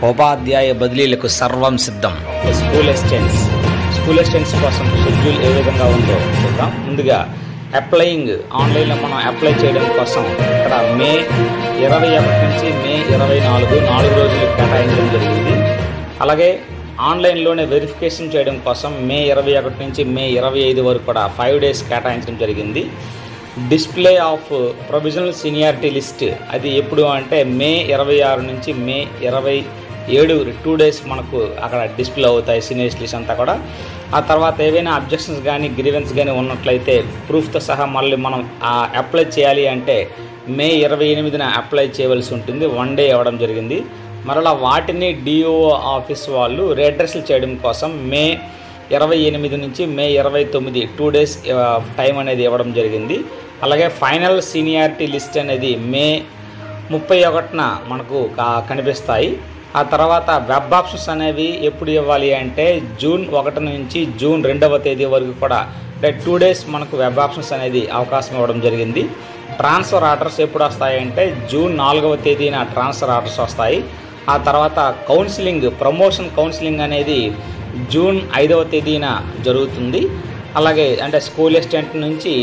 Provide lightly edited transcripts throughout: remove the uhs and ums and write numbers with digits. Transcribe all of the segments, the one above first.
ఉపాధ్యాయ బదిలీలకు సర్వం సిద్ధం. School assistants కోసం షెడ్యూల్ ఏ విధంగా ఉందో చూద్దాం. ముందుగా అప్లయింగ్ ఆన్లైన్లో మనం అప్లై చేయడం కోసం ఇక్కడ మే 21 నుంచి మే 24 4 రోజులు కేటాయించడం జరిగింది. అలాగే ఆన్లైన్లోనే వెరిఫికేషన్ చేయడం కోసం మే 21 నుంచి మే 25 వరకు కూడా 5 డేస్ కేటాయించడం జరిగింది. Display of provisional seniority list అది ఎప్పుడు అంటే మే 26 నుంచి మే 27 2 డేస్ మనకు అక్కడ డిస్ప్లే అవుతాయి సీనియర్ లిస్ట్ అంతా కూడా. ఆ తర్వాత ఏవైనా అబ్జెక్షన్స్ కానీ గ్రీవెన్స్ కానీ ఉన్నట్లయితే ప్రూఫ్తో సహా మళ్ళీ మనం అప్లై చేయాలి అంటే మే 28న అప్లై చేయవలసి ఉంటుంది. 1 డే ఇవ్వడం జరిగింది. మరలా వాటిని డిఓ ఆఫీస్ వాళ్ళు రీఅడ్రస్లు చేయడం కోసం మే 28 నుంచి మే 29 2 డేస్ టైం అనేది ఇవ్వడం జరిగింది. అలాగే ఫైనల్ సీనియారిటీ లిస్ట్ అనేది మే 31న మనకు కనిపిస్తాయి. ఆ తర్వాత వెబ్ ఆప్షన్స్ అనేవి ఎప్పుడు ఇవ్వాలి అంటే జూన్ 1 నుంచి జూన్ 2వ తేదీ వరకు కూడా అంటే 2 డేస్ మనకు వెబ్ ఆప్షన్స్ అనేది అవకాశం ఇవ్వడం జరిగింది. ట్రాన్స్ఫర్ ఆర్డర్స్ ఎప్పుడు వస్తాయంటే జూన్ 4వ తేదీన ట్రాన్స్ఫర్ ఆర్డర్స్ వస్తాయి. ఆ తర్వాత ప్రమోషన్ కౌన్సిలింగ్ అనేది జూన్ 5వ తేదీన జరుగుతుంది. అలాగే అంటే స్కూల్ అసిస్టెంట్ నుంచి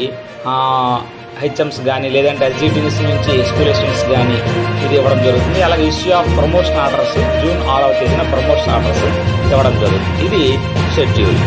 హెచ్ఎంస్ కానీ లేదంటే ఎస్జిటిఎస్ నుంచి స్కూల్ అసిస్టెంట్స్ కానీ ఇది ఇవ్వడం జరుగుతుంది. అలాగే issue of promotion orders June 6వ తేదీన ప్రమోషన్ ఆర్డర్స్ ఇవ్వడం జరుగుతుంది. ఇది షెడ్యూల్.